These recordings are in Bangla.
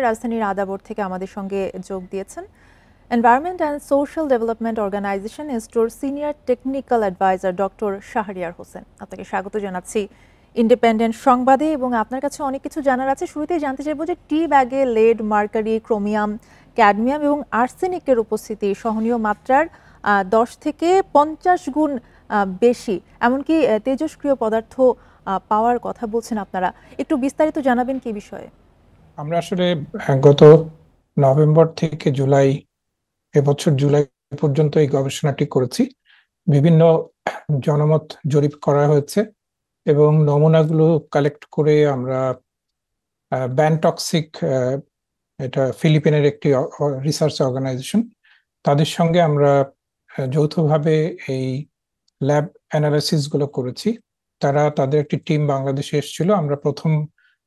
রাজধানীর আদাবর থেকে আমাদের সঙ্গে যোগ দিয়েছেন environment and social development organisation এসটোর senior technical advisor doctor Shahriar Hossain. আপনাকে স্বাগত জানাচ্ছি ইন্ডিপেন্ডেন্ট সংবাদে। এবং আপনার কাছে অনেক কিছু জানার আছে। শুরুতেই জানতে চাইব যে টি ব্যাগে লেড, মার্কারি, ক্রোমিয়াম, ক্যাডমিয়াম এবং আর্সেনিকের উপস্থিতি সহনীয় মাত্রার 10 থেকে 50 গুণ বেশি, এমনকি তেজস্ক্রিয় পদার্থ পাওয়ার কথা বলছেন আপনারা। একটু বিস্তারিত জানাবেন কি বিষয়ে? আমরা আসলে গত নভেম্বর থেকে জুলাই, এবছর জুলাই পর্যন্ত এই গবেষণাটি করেছি। বিভিন্ন জনমত জরিপ করা হয়েছে এবং নমুনাগুলো কালেক্ট করে আমরা ব্যানটক্সিক, এটা ফিলিপিনের একটি রিসার্চ অর্গানাইজেশন, তাদের সঙ্গে আমরা যৌথভাবে এই ল্যাব অ্যানালাইসিস গুলো করেছি। তারা তাদের একটি টিম বাংলাদেশে এসেছিল। আমরা প্রথম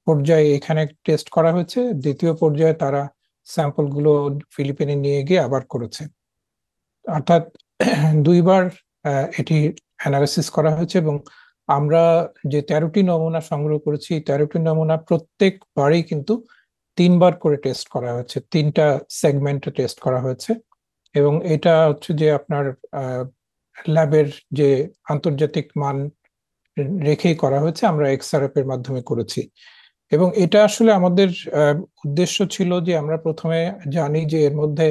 পর্যায়ে এখানে টেস্ট করা হয়েছে, দ্বিতীয় পর্যায়ে তারা স্যাম্পল গুলো ফিলিপিনে নিয়ে গিয়ে আবার করেছে। অর্থাৎ দুইবার এটি অ্যানালাইসিস করা হয়েছে এবং আমরা যে 13টি নমুনা সংগ্রহ করেছি, 13টি নমুনা প্রত্যেকবারই কিন্তু 3বার করে টেস্ট করা হয়েছে, 3টা সেগমেন্টে টেস্ট করা হয়েছে। এবং এটা হচ্ছে যে আপনার ল্যাবের যে আন্তর্জাতিক মান রেখেই করা হয়েছে, আমরা এক্সআরএফ এর মাধ্যমে করেছি। এবং এটা আসলে আমাদের উদ্দেশ্য ছিল যে আমরা প্রথমে জানি যে এর মধ্যে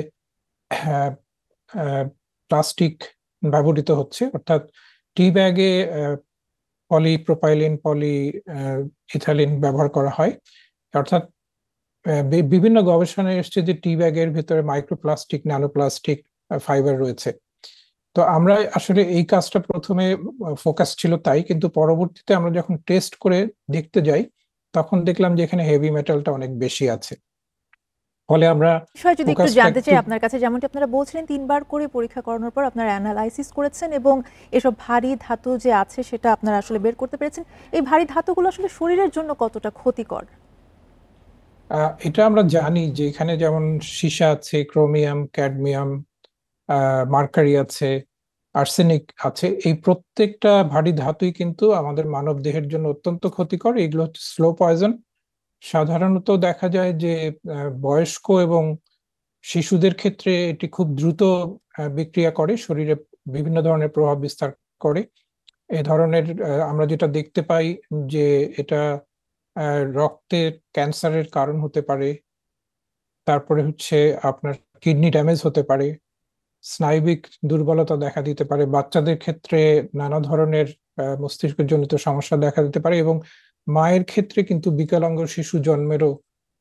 প্লাস্টিক ব্যবহৃত হচ্ছে, অর্থাৎ টি ব্যাগে পলিপ্রোপাইলিন, পলি ইথালিন ব্যবহার করা হয়। অর্থাৎ বিভিন্ন গবেষণায় এসছে যে টি ব্যাগের ভিতরে মাইক্রোপ্লাস্টিক, ন্যানোপ্লাস্টিক ফাইবার রয়েছে। তো আমরা আসলে এই কাজটা প্রথমে ফোকাস ছিল তাই, কিন্তু পরবর্তীতে আমরা যখন টেস্ট করে দেখতে যাই তখন দেখলাম যে এখানে হেভি মেটালটা অনেক বেশি আছে। ফলে আমরা বিষয় যদি একটু জানতে চাই আপনার কাছে, যেমনটি আপনারা বলছিলেন 3বার করে পরীক্ষা করানোর পর আপনারা অ্যানালাইসিস করেছেন এবং এসব ভারী ধাতু যে আছে সেটা আপনারা আসলে বের করতে পেরেছেন। এই ভারী ধাতুগুলো আসলে শরীরের জন্য কতটা ক্ষতিকর? এটা আমরা জানি যে এখানে যেমন সীসা আছে, ক্রোমিয়াম, ক্যাডমিয়াম, মার্কারি আছে, আর্সেনিক আছে। এই প্রত্যেকটা ভারী ধাতুই কিন্তু আমাদের মানব দেহের জন্য অত্যন্ত ক্ষতিকর। এগুলো হচ্ছে স্লো পয়জন। সাধারণত দেখা যায় যে বয়স্ক এবং শিশুদের ক্ষেত্রে এটি খুব দ্রুত বিক্রিয়া করে, শরীরে বিভিন্ন ধরনের প্রভাব বিস্তার করে। এ ধরনের আমরা যেটা দেখতে পাই যে এটা রক্তে ক্যান্সারের কারণ হতে পারে, তারপরে হচ্ছে আপনার কিডনি ড্যামেজ হতে পারে, স্নায়বিক দুর্বলতা দেখা দিতে পারে, বাচ্চাদের ক্ষেত্রে নানা ধরনের মস্তিষ্কজনিত সমস্যা দেখা দিতে পারে, এবং মায়ের ক্ষেত্রে কিন্তু বিকলাঙ্গ শিশু জন্মেরও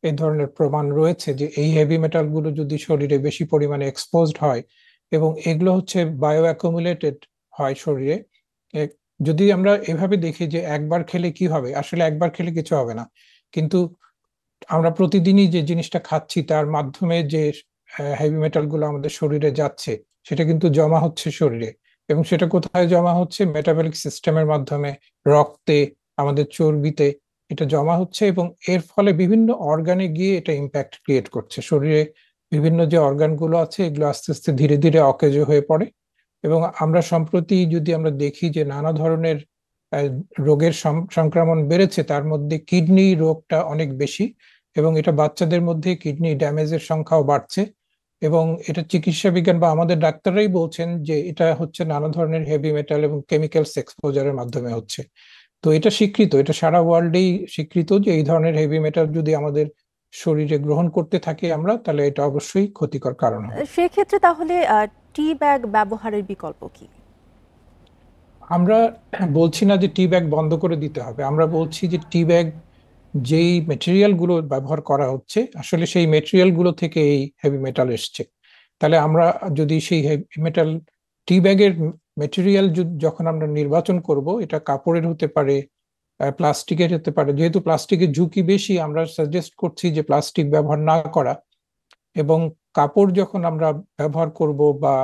এই ধরনের প্রমাণ রয়েছে যে এই হেভি মেটাল গুলো যদি শরীরে বেশি পরিমাণে এক্সপোজড হয় এবং এগুলো হচ্ছে বায়ো অ্যাকুমুলেটেড হয় শরীরে। যদি আমরা এভাবে দেখি যে একবার খেলে কি হবে, আসলে একবার খেলে কিছু হবে না, কিন্তু আমরা প্রতিদিনই যে জিনিসটা খাচ্ছি তার মাধ্যমে যে হেভি মেটাল গুলো আমাদের শরীরে যাচ্ছে সেটা কিন্তু জমা হচ্ছে শরীরে। এবং সেটা কোথায় জমা হচ্ছে? মেটাবলিক সিস্টেমের মাধ্যমে, রক্তে, আমাদের চর্বিতে এটা জমা হচ্ছে এবং এর ফলে বিভিন্ন অর্গানে গিয়ে এটা ইম্প্যাক্ট ক্রিয়েট করছে। শরীরে বিভিন্ন যে অর্গান গুলো আছে এগুলো আস্তে আস্তে ধীরে ধীরে অকেজো হয়ে পড়ে। এবং আমরা সম্প্রতি যদি আমরা দেখি যে নানা ধরনের রোগের সংক্রমণ বেড়েছে, তার মধ্যে কিডনি রোগটা অনেক বেশি এবং এটা বাচ্চাদের মধ্যে কিডনি ড্যামেজের সংখ্যাও বাড়ছে। এবং এটা চিকিৎসা বিজ্ঞান বা আমাদের ডাক্তাররাই বলছেন যে এটা হচ্ছে নানা ধরনের হেভি মেটাল এবং কেমিক্যালস এক্সপোজারের মাধ্যমে হচ্ছে। তো এটা স্বীকৃত, এটা সারা ওয়ার্ল্ডেই স্বীকৃত যে এই ধরনের হেভি মেটাল যদি আমাদের শরীরে গ্রহণ করতে থাকি আমরা, তাহলে এটা অবশ্যই ক্ষতিকর কারণ হবে। সেক্ষেত্রে তাহলে টি ব্যাগ ব্যবহারের বিকল্প কি? আমরা বলছি না যে টি ব্যাগ বন্ধ করে দিতে হবে, আমরা বলছি যে টি ব্যাগ যেই মেটেরিয়াল গুলো ব্যবহার করা হচ্ছে আসলে সেই মেটেরিয়াল গুলো থেকে এই হেভি মেটাল এসছে। তাহলে আমরা যদি সেই হেভি মেটাল টি ব্যাগের মেটেরিয়াল যখন আমরা নির্বাচন করব, এটা কাপড়ের হতে পারে, প্লাস্টিকের হতে পারে। যেহেতু প্লাস্টিকের ঝুঁকি বেশি, আমরা সাজেস্ট করছি যে প্লাস্টিক ব্যবহার না করা। এবং কাপড় যখন আমরা ব্যবহার করব বা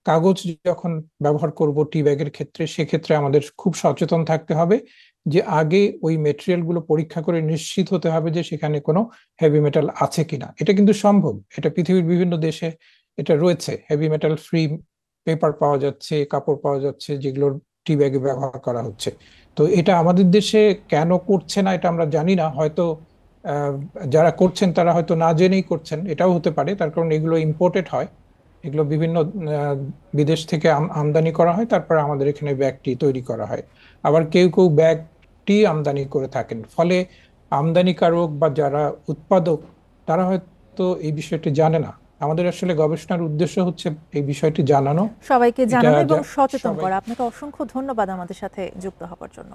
কাগজ যখন ব্যবহার করব টি ব্যাগের ক্ষেত্রে, সেক্ষেত্রে আমাদের খুব সচেতন থাকতে হবে যে আগে ওই মেটেরিয়াল গুলো পরীক্ষা করে নিশ্চিত হতে হবে যে সেখানে কোনো হেভি মেটাল আছে কিনা। এটা কিন্তু সম্ভব, এটা পৃথিবীর বিভিন্ন দেশে এটা রয়েছে। হেভি মেটাল ফ্রি পেপার পাওয়া যাচ্ছে, কাপড় পাওয়া যাচ্ছে যেগুলোর টি ব্যাগে ব্যবহার করা হচ্ছে। তো এটা আমাদের দেশে কেন করছে না এটা আমরা জানি না, হয়তো যারা করছেন তারা হয়তো না জেনেই করছেন, এটাও হতে পারে। তার কারণ এগুলো ইম্পোর্টেড হয়, এগুলো বিভিন্ন বিদেশ থেকে আমদানি করা হয়, তারপরে আমাদের এখানে ব্যাগটি তৈরি করা হয়। আবার কেউ কেউ ব্যাগটি আমদানি করে থাকেন, ফলে আমদানিকারক বা যারা উৎপাদক তারা হয়তো এই বিষয়টি জানে না। আমাদের আসলে গবেষণার উদ্দেশ্য হচ্ছে এই বিষয়টি জানানো, সবাইকে এটা জানানো এবং সচেতন সবাই। করা। আপনাকে অসংখ্য ধন্যবাদ আমাদের সাথে যুক্ত হওয়ার জন্য।